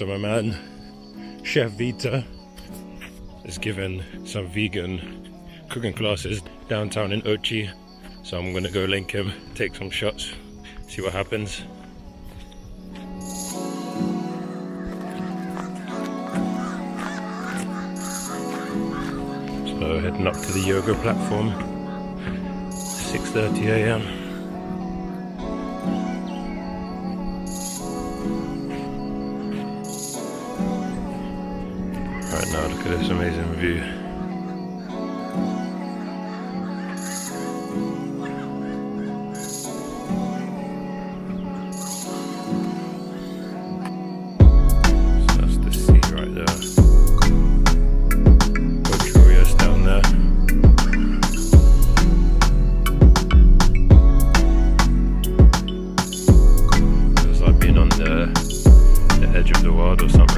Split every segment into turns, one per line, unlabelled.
So my man, Chef Vita, is giving some vegan cooking classes downtown in Ocho. So I'm gonna go link him, take some shots, see what happens. So heading up to the yoga platform, 6:30 a.m. Right now, look at this amazing view. So that's the sea right there. Ocho rios down there. It's like being on the edge of the world or something.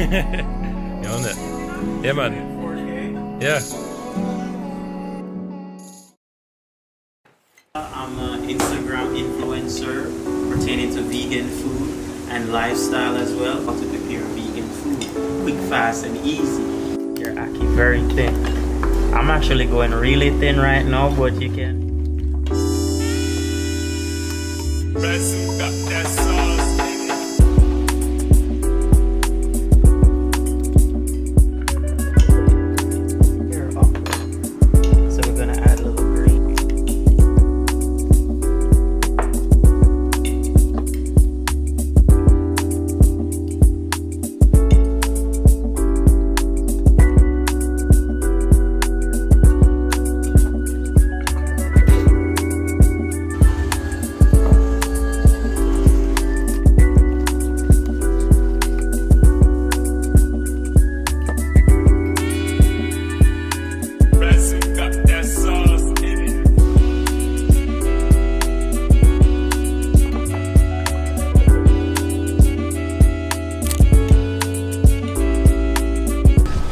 You on it? Yeah, man. Yeah.
I'm an Instagram influencer pertaining to vegan food and lifestyle as well. How to prepare vegan food, quick, fast, and easy. Your aki very thin. I'm actually going really thin right now, but you can.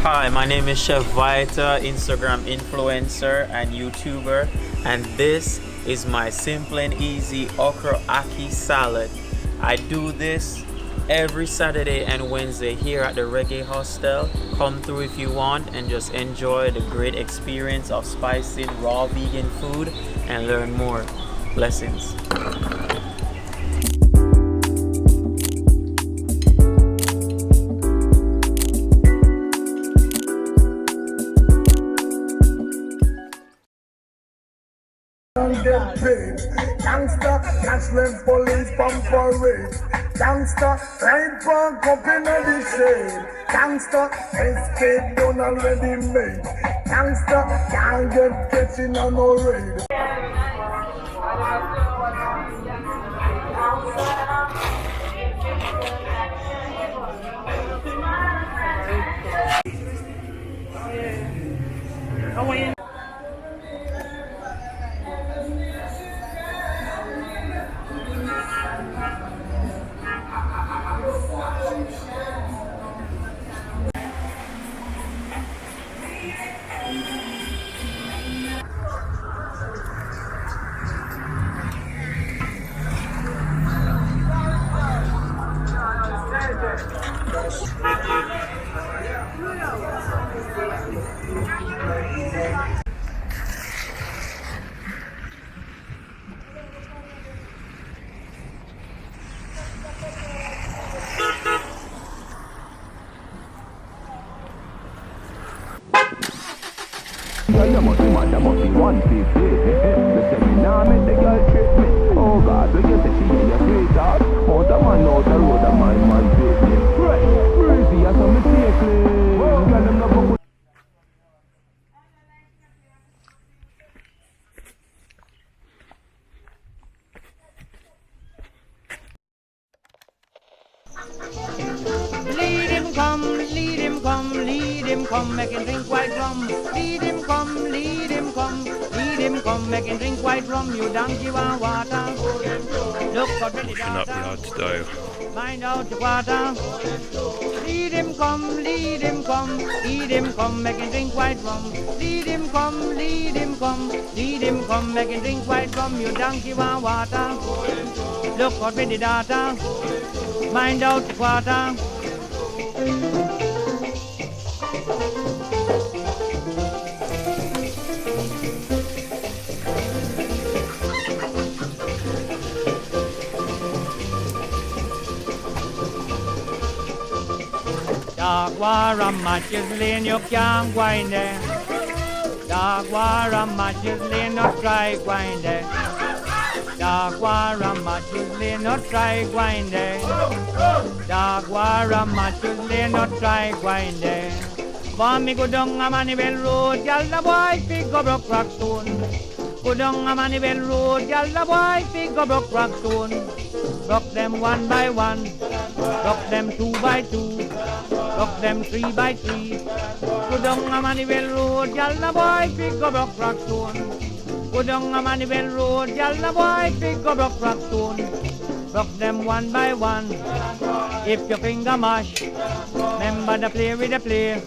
Hi, my name is Chef Vita, Instagram influencer and YouTuber, and this is my simple and easy okra aki salad. I do this every Saturday and Wednesday here at the Reggae Hostel. Come through if you want and just enjoy the great experience of spicing raw vegan food and learn more. Blessings.
Get paid. Gangsta, catch them police pump parade. Gangsta, ride punk up in the shade. Gangsta, escape done already made. Gangsta, can't get catching on no raid.
There must be 150. They say me nah make the girl trip me. Oh God, when you say she ain't your sweetheart, out the man out the road, a man take me. Right, crazy as some mistake. Girl them love
Lead him come, lead him come, lead him come, make him drink white rum. Lead him come, lead him come, lead him come, make him drink white rum. You donkey want water? Look out for the
Pushing up yard style.
find out the water. Lead him come, lead him come, lead him come, make him drink white rum. Lead him come, lead him come, lead him come, make him drink white rum. You donkey want water? Look out for the daughter. Find out the water. Dog war matches lane, you can't wind there. Dog war matches lane, not try wind there. Dog war matches lane, not try wind there. Dog war matches lane, not try wind there. For me go down a Manivell Road, y'all the boy pick go broke rock stone. Go down a Manivell Road, y'all the boy pick go broke rock stone. Rock them one by one, rock them two by two, rock them three by three. Go down a Manivell Road, y'all the boy pick go broke rock stone. Go down a Manivell Road, y'all the boy pick go broke rock stone. Rock them one by one. If your finger mash, remember the play with the play.